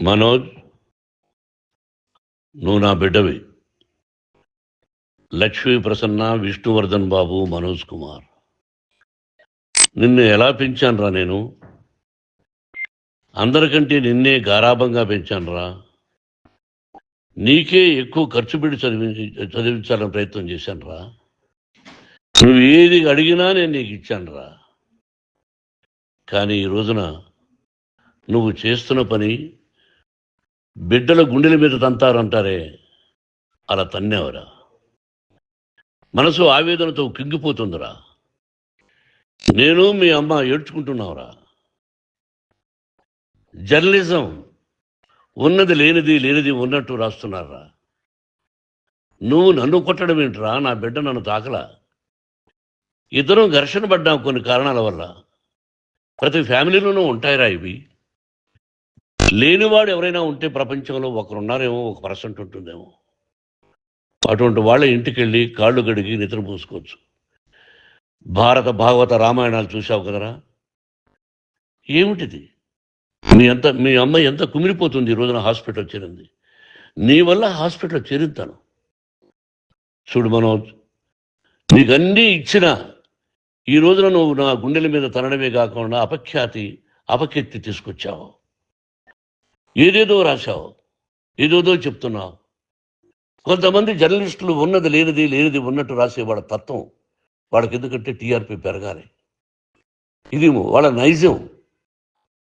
మనోజ్, నువ్వు నా బిడ్డవి. లక్ష్మీ ప్రసన్న, విష్ణువర్ధన్ బాబు, మనోజ్ కుమార్. నిన్ను ఎలా పెంచానురా నేను? అందరికంటే నిన్నే గారాభంగా పెంచానురా. నీకే ఎక్కువ ఖర్చు పెట్టి చదివించాలని ప్రయత్నం చేశానురా. నువ్వు ఏది అడిగినా నేను నీకు ఇచ్చానురా. కానీ ఈ రోజున నువ్వు చేస్తున్న పని బిడ్డల గుండెల మీద తంతారంటారే, అలా తన్నేవరా. మనసు ఆవేదనతో కింగిపోతుందిరా. నేను మీ అమ్మ ఏడ్చుకుంటున్నావురా. జర్నలిజం ఉన్నది లేనిది, లేనిది ఉన్నట్టు రాస్తున్నారా. నువ్వు నన్ను కొట్టడం ఏంట్రా? నా బిడ్డ నన్ను తాకలా. ఇద్దరం ఘర్షణ పడ్డాం కొన్ని కారణాల వల్ల. ప్రతి ఫ్యామిలీలోనూ ఉంటాయిరా ఇవి. లేనివాడు ఎవరైనా ఉంటే ప్రపంచంలో ఒకరున్నారేమో, 1% ఉంటుందేమో. అటువంటి వాళ్ళ ఇంటికి వెళ్ళి కాళ్ళు గడిగి నిద్ర పూసుకోవచ్చు. భారత భాగవత రామాయణాలు చూసావు కదరా. ఏమిటిది? మీ అమ్మ ఎంత కుమిలిపోతుంది ఈ రోజున హాస్పిటల్ చేరింది. నీ వల్ల హాస్పిటల్ చేరుతాను. చూడు మనోజ్, నీకన్నీ ఇచ్చిన ఈ రోజున నువ్వు నా గుండెల మీద తనడమే కాకుండా అపకీర్తి తీసుకొచ్చావు. ఏదేదో రాశావు, ఏదేదో చెప్తున్నావు. కొంతమంది జర్నలిస్టులు ఉన్నది లేనిది, లేనిది ఉన్నట్టు రాసే వాళ్ళ తత్వం వాళ్ళకి ఎందుకంటే టీఆర్పీ పెరగాలి. ఇది వాళ్ళ నైజం.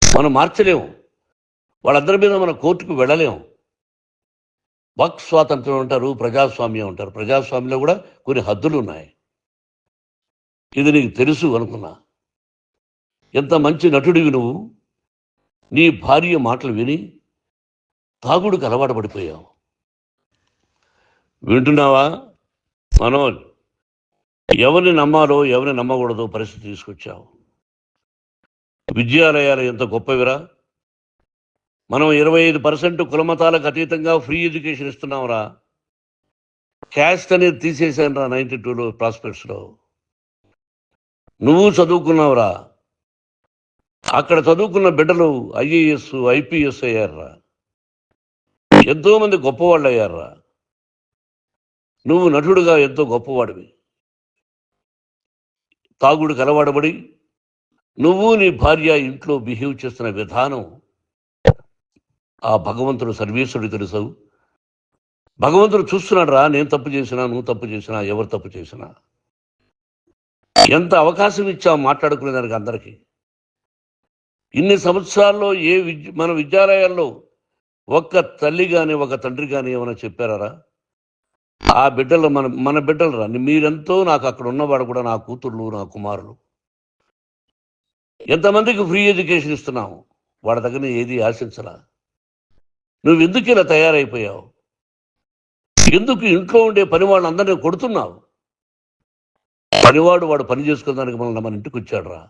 మనం మార్చలేము. వాళ్ళందరి మీద మన కోర్టుకు వెళ్ళలేము. వాక్ స్వాతంత్రం అంటారు, ప్రజాస్వామ్యం అంటారు. ప్రజాస్వామ్యంలో కూడా కొన్ని హద్దులు ఉన్నాయి. ఇది నీకు తెలుసు అనుకున్నా. ఎంత మంచి నటుడివి నువ్వు. నీ భార్య మాటలు విని తాగుడుకు అలవాటు పడిపోయావు. వింటున్నావా మనోజ్? ఎవరిని నమ్మాలో ఎవరిని నమ్మకూడదో పరిస్థితి తీసుకొచ్చావు. విద్యాలయాలు ఎంత గొప్పవిరా. మనం 25% కులమతాలకు అతీతంగా ఫ్రీ ఎడ్యుకేషన్ ఇస్తున్నాంరా. క్యాస్ట్ అనేది తీసేశాను రా 92లో ప్రాస్పెక్ట్స్లో. నువ్వు చదువుకున్నావురా. అక్కడ చదువుకున్న బిడ్డలు IAS, IPS అయ్యారా. ఎంతోమంది గొప్పవాళ్ళు అయ్యారా. నువ్వు నటుడుగా ఎంతో గొప్పవాడివి. తాగుడికి అలవాడబడి నువ్వు నీ భార్య ఇంట్లో బిహేవ్ చేస్తున్న విధానం ఆ భగవంతుడు సర్వేశ్వరుడు తెలుసు. భగవంతుడు చూస్తున్నాడు రా. నేను తప్పు చేసినా, నువ్వు తప్పు చేసినా, ఎవరు తప్పు చేసినా. ఎంత అవకాశం ఇచ్చావు మాట్లాడుకునేదానికి అందరికీ. ఇన్ని సంవత్సరాల్లో మన విద్యాలయాల్లో ఒక్క తల్లి కానీ ఒక తండ్రి కానీ ఏమైనా చెప్పారా? ఆ బిడ్డలు మన బిడ్డలు రా. మీరెంతో నాకు అక్కడ ఉన్నవాడు కూడా నా కూతుర్లు, నా కుమారులు. ఎంతమందికి ఫ్రీ ఎడ్యుకేషన్ ఇస్తున్నావు. వాడి దగ్గర ఏది ఆశించరా. నువ్వు ఎందుకు ఇలా తయారైపోయావు? ఎందుకు ఇంట్లో ఉండే పని వాళ్ళందరినీ కొడుతున్నావు? పనివాడు వాడు పని చేసుకోవడానికి మన ఇంటికి వచ్చాడు రా.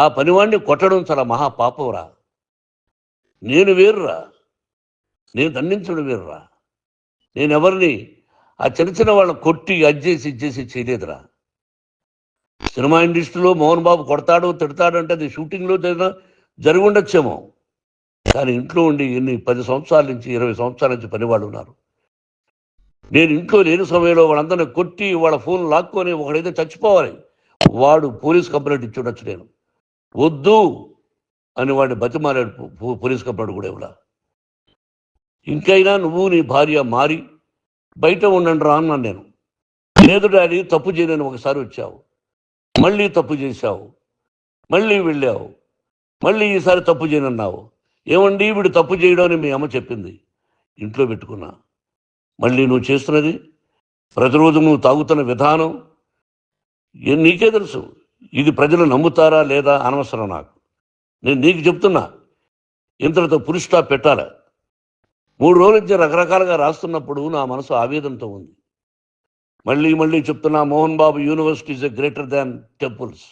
ఆ పనివాడిని కొట్టడం చాలా మహాపాపంరా. నేను వేరురా. నేను దండించడం వేరురా. నేను ఎవరిని ఆ చిన్న వాళ్ళని కొట్టి ఇచ్చేసి చేయలేదురా. సినిమా ఇండస్ట్రీలో మోహన్ బాబు కొడతాడు, తిడతాడు అంటే అది షూటింగ్లో జరిగి ఉండొచ్చేమో. కానీ ఇంట్లో ఉండి 10 సంవత్సరాల నుంచి 20 సంవత్సరాల నుంచి పనివాళ్ళు ఉన్నారు. నేను ఇంట్లో లేని సమయంలో వాళ్ళందరినీ కొట్టి వాళ్ళ ఫోన్ లాక్కొని ఒకడైతే చచ్చిపోవాలి. వాడు పోలీస్ కంప్లైంట్ ఇచ్చి ఉండొచ్చు. నేను వద్దు అని వాడిని బతిమాలాడు. పోలీస్ కంప్లైంట్ కూడా ఇవ్వలా. ఇంకైనా నువ్వు నీ భార్య మారి బయట ఉండండి రా అన్నాను నేను. లేదు డాడీ, తప్పు చేయలేని ఒకసారి వచ్చావు, మళ్ళీ తప్పు చేశావు, మళ్ళీ వెళ్ళావు, మళ్ళీ ఈసారి తప్పు చేయనన్నావు. ఏమండి వీడు తప్పు చేయడం అని మీ అమ్మ చెప్పింది. ఇంట్లో పెట్టుకున్నా. మళ్ళీ నువ్వు చేస్తున్నది, ప్రతిరోజు నువ్వు తాగుతున్న విధానం నీకే తెలుసు. ఇది ప్రజలు నమ్ముతారా లేదా అనవసరం నాకు. నేను నీకు చెప్తున్నా, ఇంతటితో ఫుల్ స్టాప్ పెట్టాలి. 3 రోజుల నుంచి రకరకాలుగా రాస్తున్నప్పుడు నా మనసు ఆవేదనతో ఉంది. మళ్ళీ చెప్తున్నా, Mohan Babu university is greater than temples.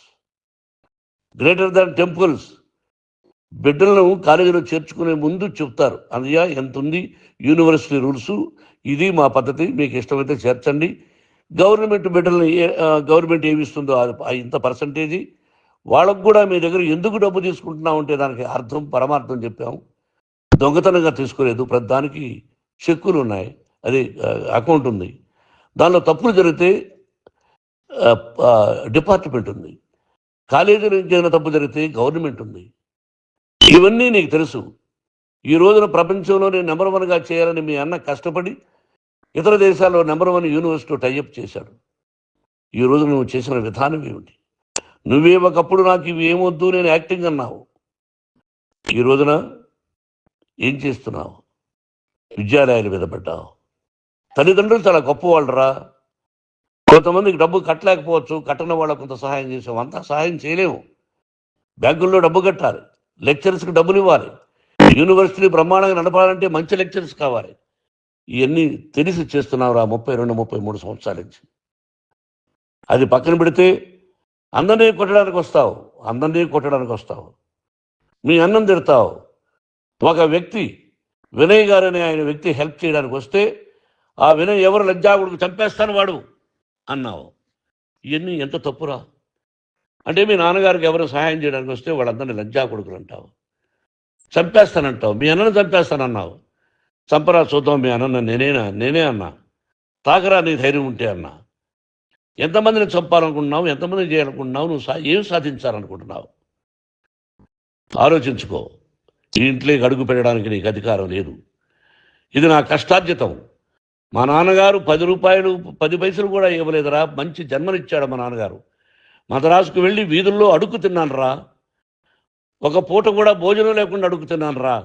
Greater than temples. బిడ్డలను కాలేజీలో చేర్చుకునే ముందు చెప్తారు, అన్నయ్య ఎంత ఉంది యూనివర్సిటీ రూల్స్, ఇది మా పద్ధతి, మీకు ఇష్టమైతే చేర్చండి. గవర్నమెంట్ బిడ్డలను గవర్నమెంట్ ఏమిస్తుందో ఇంత పర్సంటేజీ వాళ్ళకు కూడా మీ దగ్గర ఎందుకు డబ్బు తీసుకుంటున్నాం అంటే దానికి అర్థం పరమార్థం చెప్పాము. దొంగతనంగా తీసుకోలేదు, ప్రతిదానికి చెక్కులు ఉన్నాయి, అది అకౌంట్ ఉంది. దానిలో తప్పులు జరిగితే డిపార్ట్మెంట్ ఉంది. కాలేజీలో ఏదైనా తప్పు జరిగితే గవర్నమెంట్ ఉంది. ఇవన్నీ నీకు తెలుసు. ఈ రోజున ప్రపంచంలోనే నెంబర్ 1గా చేయాలని మీ అన్న కష్టపడి ఇతర దేశాల్లో నెంబర్ 1 యూనివర్సిటీ టైఅప్ చేశాడు. ఈ రోజు నువ్వు చేసిన విధానం ఏమిటి? నువ్వే ఒకప్పుడు నాకు ఇవి ఏమొద్దు, నేను యాక్టింగ్ అన్నావు. ఈ రోజున ఏం చేస్తున్నావు? విద్యాలయాల మీద పడ్డావు. తల్లిదండ్రులు చాలా గొప్పవాళ్ళరా. కొంతమందికి డబ్బు కట్టలేకపోవచ్చు, కట్టని వాళ్ళకు కొంత సహాయం చేసాం. అంతా సహాయం చేయలేము. బ్యాంకుల్లో డబ్బు కట్టాలి, లెక్చరర్స్కి డబ్బులు ఇవ్వాలి, యూనివర్సిటీ బ్రహ్మాండంగా నడపాలంటే మంచి లెక్చరర్స్ కావాలి. ఇవన్నీ తెలిసి చేస్తున్నావురా 32-33 సంవత్సరాల నుంచి. అది పక్కన పెడితే అందరినీ కొట్టడానికి వస్తావు, మీ అన్నం తిడతావు. ఒక వ్యక్తి వినయ్ గారనే ఆయన వ్యక్తి హెల్ప్ చేయడానికి వస్తే ఆ వినయ్ ఎవరు లజ్జాగుడికి చంపేస్తాను వాడు అన్నావు. ఇవన్నీ ఎంత తప్పురా? అంటే మీ నాన్నగారికి ఎవరు సహాయం చేయడానికి వస్తే వాళ్ళందరినీ లజ్జా కొడుకులు అంటావు, చంపేస్తానంటావు. మీ అన్నను చంపేస్తానన్నావు. చంపరా చూద్దాం మీ అన్న. నేనే అన్నా. తాకరా నీ ధైర్యం ఉంటే అన్నా. ఎంతమందిని చంపాలనుకుంటున్నావు? ఎంతమందిని చేయాలనుకుంటున్నావు? నువ్వు ఏం సాధించాలనుకుంటున్నావు? ఆలోచించుకో. ఈ ఇంట్లోకి అడుగు పెట్టడానికి నీకు అధికారం లేదు. ఇది నా కష్టార్జితం. మా నాన్నగారు 10 రూపాయలు 10 పైసలు కూడా ఇవ్వలేదురా. మంచి జన్మనిచ్చాడు మా నాన్నగారు. మద్రాసుకు వెళ్ళి వీధుల్లో అడుగు తిన్నాను రా. ఒక పూట కూడా భోజనం లేకుండా అడుగు తిన్నాను రా.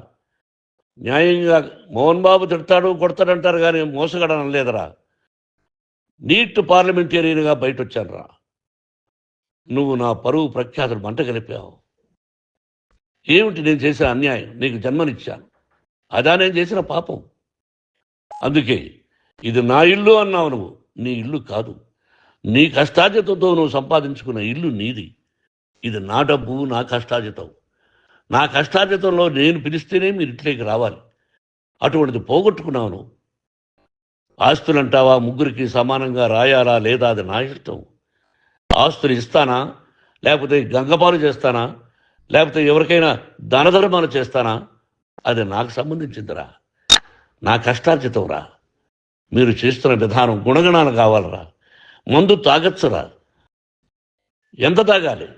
న్యాయంగా మోహన్ బాబు తిడతాడు కొడతాడంటారు కానీ మోసగడనం లేదురా. నీట్ పార్లమెంటేరియన్గా బయట వచ్చాను రా. నువ్వు నా పరువు ప్రఖ్యాతులు మంట కలిపావు. ఏమిటి నేను చేసిన అన్యాయం? నీకు జన్మనిచ్చాను, అదా నేను చేసిన పాపం. అందుకే ఇది నా ఇల్లు అన్నావు. నువ్వు నీ ఇల్లు కాదు. నీ కష్టార్జితంతో నువ్వు సంపాదించుకున్న ఇల్లు నీది. ఇది నా డబ్బు, నా కష్టార్జితం. నా కష్టార్జితంలో నేను పిలిస్తేనే మీరు ఇంట్లోకి రావాలి. అటువంటిది పోగొట్టుకున్నావు నువ్వు. ఆస్తులు అంటావా? ముగ్గురికి సమానంగా రాయాలా లేదా అది నా ఇష్టం. ఆస్తులు ఇస్తానా, లేకపోతే గంగపాలు చేస్తానా, లేకపోతే ఎవరికైనా దానధర్మాలు చేస్తానా, అది నాకు సంబంధించిందిరా. నా కష్టార్జితం రా. మీరు చేస్తున్న విధానం గుణగణాలు కావాలరా. మందు తాగచ్చురా. ఎంత తాగాలి?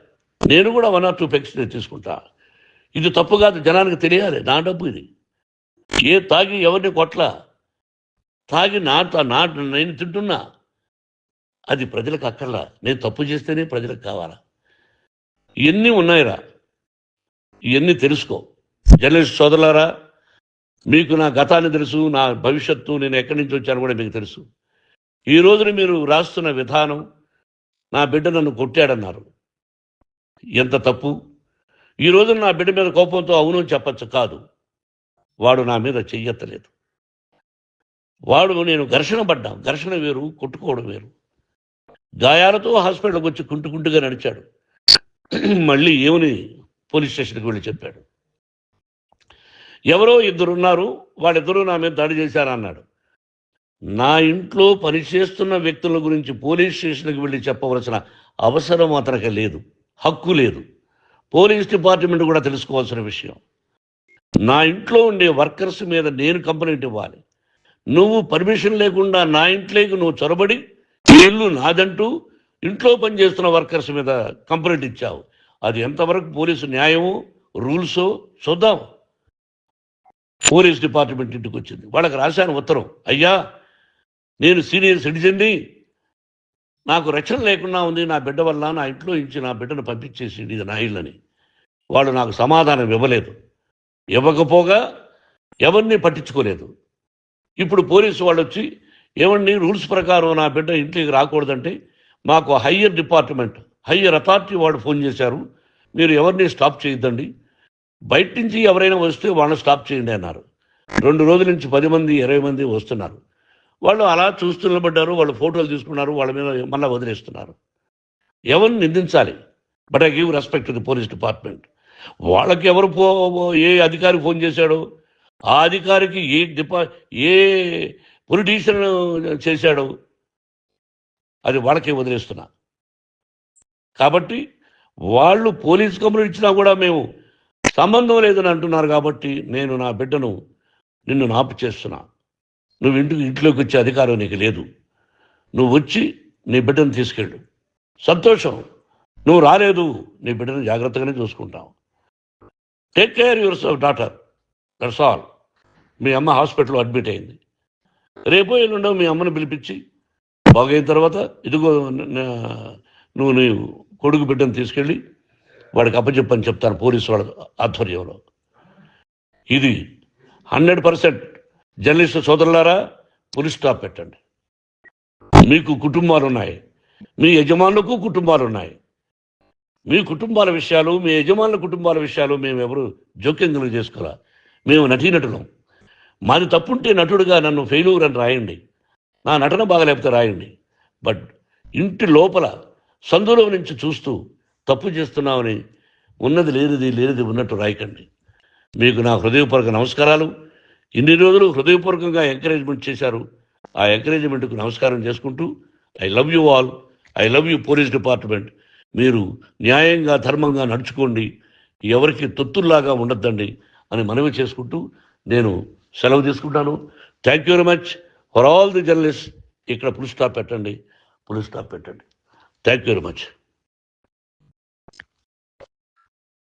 నేను కూడా 1 or 2 పెగ్స్ తీసుకుంటా. ఇది తప్పు కాదు, జనానికి తెలియాలి. నా డబ్బు ఇది. తాగి ఎవరిని కొట్లా, తాగి నేను తింటున్నా. అది ప్రజలకు అక్కర్లా. నేను తప్పు చేస్తేనే ప్రజలకు కావాలా. ఇవన్నీ ఉన్నాయిరా. ఇవన్నీ తెలుసుకో. జర్నలిస్ట్ సోదరులారా, మీకు నా గతాన్ని తెలుసు, నా భవిష్యత్తు, నేను ఎక్కడి నుంచి వచ్చాను కూడా మీకు తెలుసు. ఈ రోజున మీరు రాస్తున్న విధానం, నా బిడ్డ నన్ను కొట్టాడన్నారు. ఎంత తప్పు! ఈ రోజున నా బిడ్డ మీద కోపంతో అవును చెప్పచ్చు, కాదు. వాడు నా మీద చెయ్యెత్తలేదు. నేను ఘర్షణ పడ్డాం. ఘర్షణ వేరు, కొట్టుకోవడం వేరు. గాయాలతో హాస్పిటల్కి వచ్చి కుంటుకుంటుగా నడిచాడు. మళ్ళీ ఏమని పోలీస్ స్టేషన్కి వెళ్ళి చెప్పాడు. ఎవరో 2 ఉన్నారు, వాళ్ళిద్దరూ నా మీద దాడి చేశారన్నాడు. నా ఇంట్లో పనిచేస్తున్న వ్యక్తుల గురించి పోలీస్ స్టేషన్కి వెళ్ళి చెప్పవలసిన అవసరం అతనికి లేదు, హక్కు లేదు. పోలీస్ డిపార్ట్మెంట్ కూడా తెలుసుకోవాల్సిన విషయం. నా ఇంట్లో ఉండే వర్కర్స్ మీద నేను కంప్లైంట్ ఇవ్వాలి. నువ్వు పర్మిషన్ లేకుండా నా ఇంట్లోకి నువ్వు చొరబడి ఇల్లు నాదంటూ ఇంట్లో పనిచేస్తున్న వర్కర్స్ మీద కంప్లైంట్ ఇచ్చావు. అది ఎంతవరకు పోలీసు న్యాయమో రూల్సో చూద్దాం. పోలీస్ డిపార్ట్మెంట్ ఇంటికి వచ్చింది. వాళ్ళకి రాశాను ఉత్తరం, అయ్యా నేను సీనియర్ సిటిజన్ని, నాకు రక్షణ లేకుండా ఉంది, నా బిడ్డ వల్ల నా ఇంట్లో నుంచి నా బిడ్డను పంపించేసి ఇది నా ఇల్లని. వాళ్ళు నాకు సమాధానం ఇవ్వలేదు. ఇవ్వకపోగా ఎవరిని పట్టించుకోలేదు. ఇప్పుడు పోలీసు వాళ్ళు వచ్చి ఏమండి రూల్స్ ప్రకారం నా బిడ్డ ఇంటికి రాకూడదంటే మాకు హయ్యర్ అథారిటీ వాడు ఫోన్ చేశారు, మీరు ఎవరిని స్టాప్ చేయొద్దండి, బయట నుంచి ఎవరైనా వస్తే వాళ్ళని స్టాప్ చేయండి అన్నారు. 2 రోజుల నుంచి 10 మంది 20 మంది వస్తున్నారు. వాళ్ళు అలా చూస్తూ నిలబడ్డారు. వాళ్ళు ఫోటోలు తీసుకున్నారు, వాళ్ళ మీద మళ్ళీ వదిలేస్తున్నారు. ఎవరిని నిందించాలి? But I give respect to the police department. వాళ్ళకి ఎవరు ఏ అధికారి ఫోన్ చేశాడో, ఆ అధికారికి ఏ పొలిటీషియన్ చేశాడో అది వాళ్ళకే వదిలేస్తున్నా. కాబట్టి వాళ్ళు పోలీస్ కంప్లైంట్ ఇచ్చినా కూడా మేము సంబంధం లేదని అంటున్నారు కాబట్టి నేను నా బిడ్డను నిన్ను నాపు చేస్తున్నా. నువ్వు ఇంట్లోకి వచ్చే అధికారం నీకు లేదు. నువ్వు వచ్చి నీ బిడ్డను తీసుకెళ్ళు. సంతోషం. నువ్వు రాలేదు, నీ బిడ్డను జాగ్రత్తగానే చూసుకుంటావు. Take care your daughter, that's all. మీ అమ్మ హాస్పిటల్లో అడ్మిట్ అయింది. రేపో ఎల్లుండో మీ అమ్మను పిలిపించి బాగైన తర్వాత ఇదిగో నువ్వు నీ కొడుకు బిడ్డను తీసుకెళ్ళి వాడికి అప్పచెప్పని చెప్తాను పోలీసు వాళ్ళ ఆధ్వర్యంలో. ఇది 100% జర్నలిస్టు సోదరులారా, పులి స్టాప్ పెట్టండి. మీకు కుటుంబాలు ఉన్నాయి, మీ యజమానులకు కుటుంబాలు ఉన్నాయి. మీ కుటుంబాల విషయాలు, మీ యజమానుల కుటుంబాల విషయాలు మేము ఎవరు జోక్యం చేసుకోరా. మేము నటీనటులం. మాది తప్పుంటే నటుడుగా నన్ను ఫెయిల్యూర్ అని రాయండి, నా నటన బాగలేకపోతే రాయండి. బట్ ఇంటి లోపల సందులో నుంచి చూస్తూ తప్పు చేస్తున్నామని ఉన్నది లేనిది ఉన్నట్టు రాయకండి. మీకు నా హృదయపూర్వక నమస్కారాలు. ఇన్ని రోజులు హృదయపూర్వకంగా ఎంకరేజ్మెంట్ చేశారు. ఆ ఎంకరేజ్మెంట్కు నమస్కారం చేసుకుంటూ I love you all. I love you police department. మీరు న్యాయంగా ధర్మంగా నడుచుకోండి, ఎవరికి తొత్తుల్లాగా ఉండొద్దండి అని మనవి చేసుకుంటూ నేను సెలవు తీసుకుంటాను. Thank you very much for all the journalist. ఇక్కడ పులి స్టాప్ పెట్టండి. Thank you very much.